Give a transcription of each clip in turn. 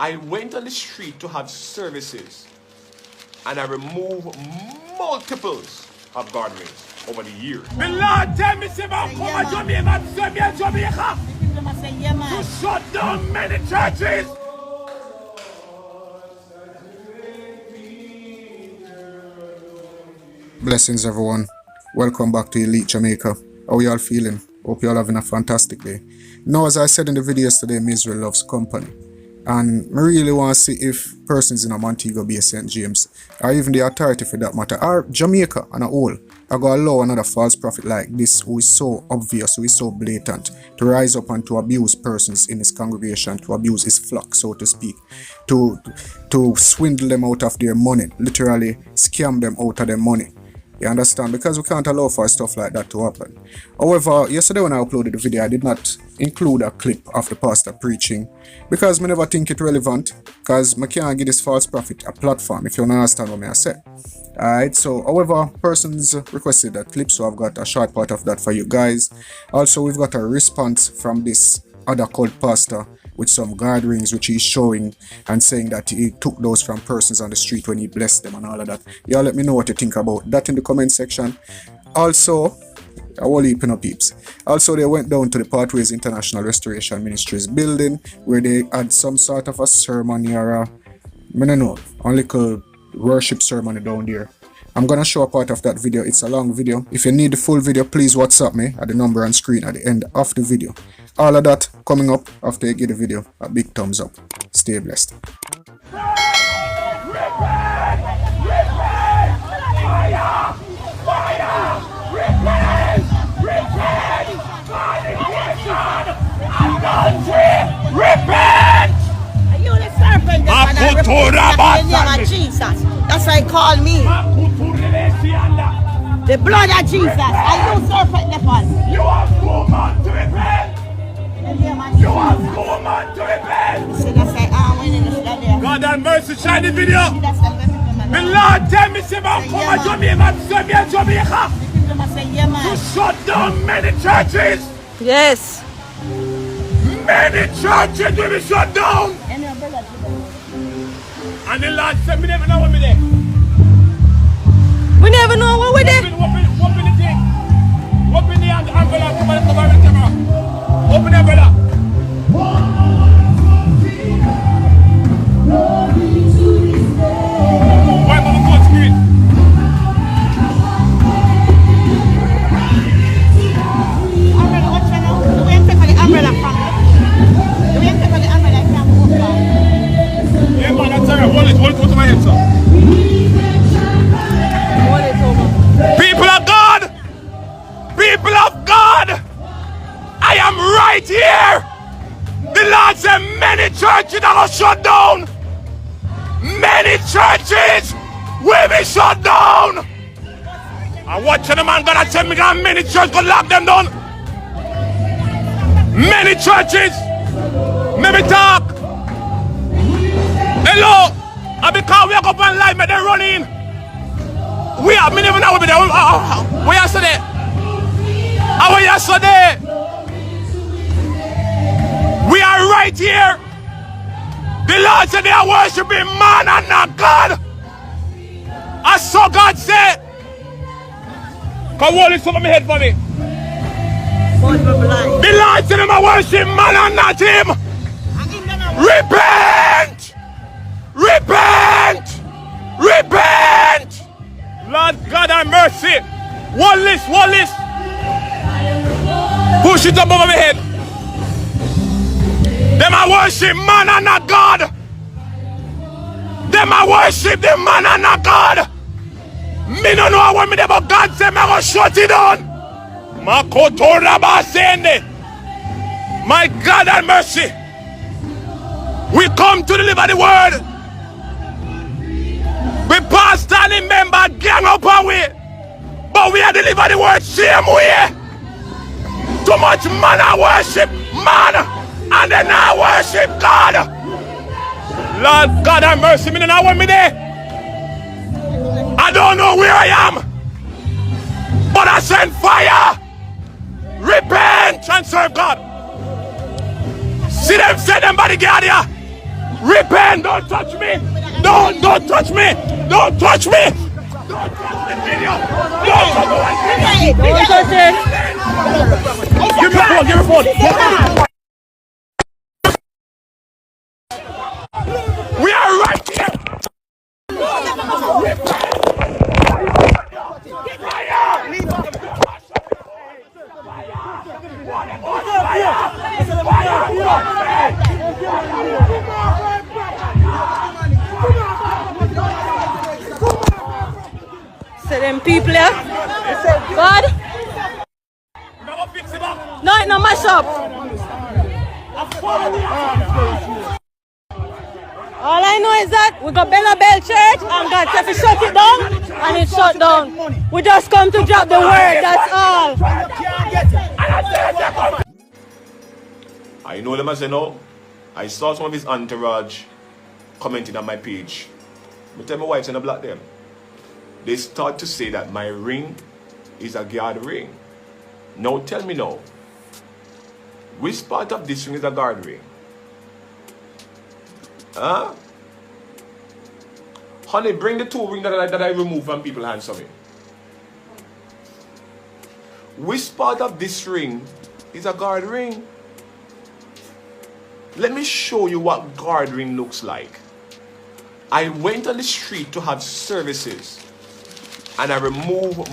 I went on the street to have services, and I removed multiples of GAURD rings over the years. The Lord tell me say come to Jamaica to shut down many churches. Blessings everyone. Welcome back to Elite Jamaica. How y'all feeling? Hope y'all having a fantastic day. Now, as I said in the video yesterday, Israel loves company. And I really want to see if persons in Montego Bay, St. James, or even the authority for that matter, or Jamaica and a whole, are going to allow another false prophet like this, who is so obvious, who is so blatant, to rise up and to abuse persons in his congregation, to abuse his flock, so to speak, to swindle them out of their money, literally scam them out of their money. You understand? Because we can't allow for stuff like that to happen. However, yesterday when I uploaded the video, I did not include a clip of the pastor preaching because I never think it relevant, because I can't give this false prophet a platform, if you understand what I say. Alright, so however, persons requested that clip, so I've got a short part of that for you guys. Also, we've got a response from this other cult pastor with some GAURD rings which he's showing and saying that he took those from persons on the street when he blessed them and all of that. Y'all let me know what you think about that in the comment section. Also, I will heaping up peeps. Also, they went down to the Pathways International Restoration Ministries building where they had some sort of a ceremony or a, I don't know, a little worship ceremony down there. I'm gonna show a part of that video. It's a long video. If you need the full video, please WhatsApp me at the number on screen at the end of the video. All of that coming up after you give the video a big thumbs up. Stay blessed. Jesus. That's why he called me. The blood of Jesus. Are you serpent leopard? You have 2 months to repent. You have 2 months to repent. So that's why I'm winning the there. God have mercy, shine the video. The Lord tell me say come to Jamaica to shut down many churches. Yes. Many churches will be shut down. And the Lord said, we never know what we there. We never know what we're there. Open the thing. Open the envelope. Come on, cover the camera. Open the envelope. Wipe on the phone screen. Umbrella, what's your name? Do we have to take the umbrella from you? Do we have to take the umbrella from you? Yeah, man, that's alright. Hold it to my head, sir. Hold it over. People of God! People of God! I am right here! The Lord said many churches are going to shut down! Many churches will be shut down! And watching the man gonna tell me that many churches gonna lock them down! Many churches! Let me talk! Hello! And because we are up on live, they're running! We are, me never know what we are. Where yesterday? How yesterday? We are right here. The Lord said they are worshiping man and not God. I saw God say, come hold this over my head for me. The Lord said they are worshiping man and not him. Repent! Repent! Repent! Lord God have mercy. One list. Push it up over my head. Them I worship man and not God. Them I worship the man and not God. Me no know what me there, but God say me go shut it down. My God have mercy. We come to deliver the word. We pastor and member gang up our way. But we are deliver the word same way. Too much man I worship man and then I worship God. Lord God have mercy, me now want me there. I don't know where I am, but I send fire. Repent and serve God. See them, say them body guard here. Repent pen. Don't touch me. Don't touch me. Don't touch me. Don't touch the video. Don't touch the video. Don't touch it. Give me a phone. Give me a phone. We are right here. So them people here. God. No, it no mash up. All I know is that we got Bella Bell Church and God said to shut it down and it shut down. We just come to drop the word, that's all. I know them as I know. I saw some of his entourage commenting on my page. But tell me why it's in a black them. They start to say that my ring is a guard ring. Now tell me now, which part of this ring is a guard ring? Huh? Honey, bring the two rings that I remove from people's hands for me. Which part of this ring is a guard ring? Let me show you what guard ring looks like. I went on the street to have services and I removed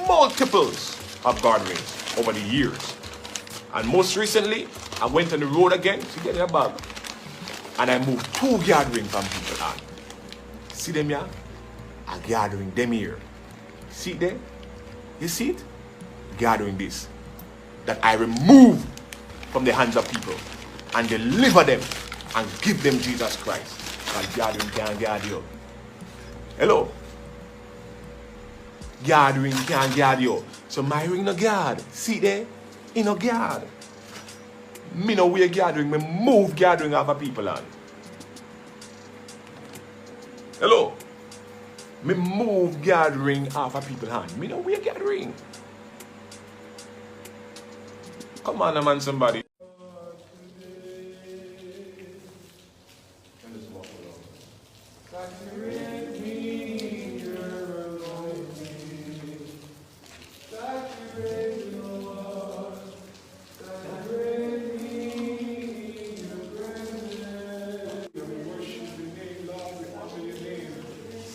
multiples of guard rings over the years. And most recently, I went on the road again to get a bag and I moved 2 guard rings from people on. See them here? A guard ring, them here. See them? You see it? Guard ring this. That I remove from the hands of people and deliver them and give them Jesus Christ. Because guard ring can't guard you. Hello? Guard ring can't guard you. So my ring no guard. See there? It no guard. Me no wear guard ring. Me move guard ring off of people on. Hello? Me move guard ring off of people's hand. Me no wear guard ring. Come on, man, somebody.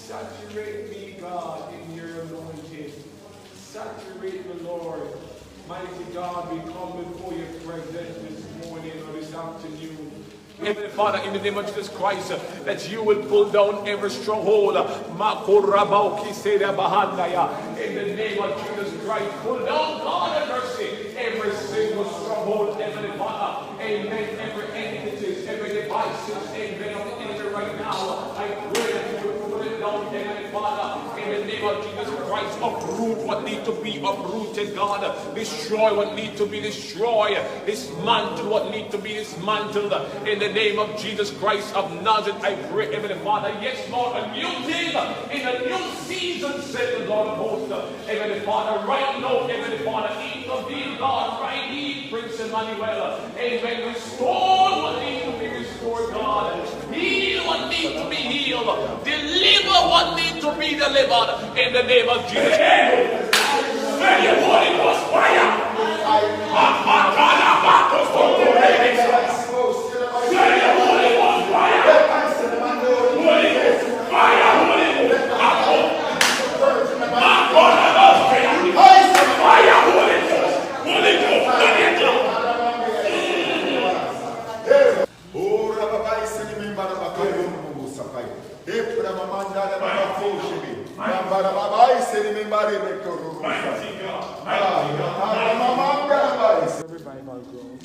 Saturate me, God, in your anointing. Saturate me, Lord. Mighty God, we come before your presence this morning or this afternoon. Heavenly Father, in the name of Jesus Christ, that you will pull down every stronghold. In the name of Jesus Christ, pull down, God of mercy, every single stronghold, Heavenly Father. Amen. Every entity, every devices, amen, of the enemy right now. I pray that you will pull it down, Heavenly Father. In the name of Jesus Christ, uproot what needs to be uprooted, God. Destroy what needs to be destroyed. Dismantle what needs to be dismantled. In the name of Jesus Christ of Nazareth, I pray, Heavenly Father, yes, Lord, a new thing in a new season, said the Lord of hosts. Heavenly Father, right now, Heavenly Father, intervene, God, right here, Prince Emmanuel. Amen. Restore what needs to be restored, God. Heal what needs to be healed. Deliver what needs to be delivered. In the name of Jesus. When your Holy Ghost fire. Revival ground.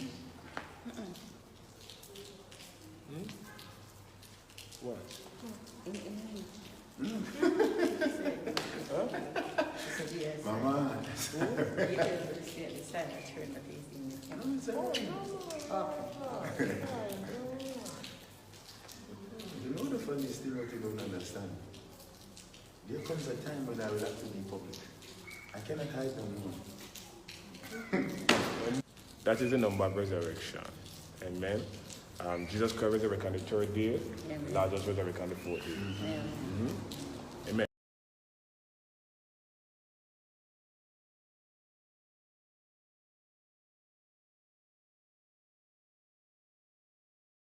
What? Mama. You know the funny thing what you don't understand? There comes a time when I will have to be public. I cannot hide no more. That is the number of resurrection. Amen. Jesus Christ resurrected on the third day. Lazarus resurrected on the fourth day.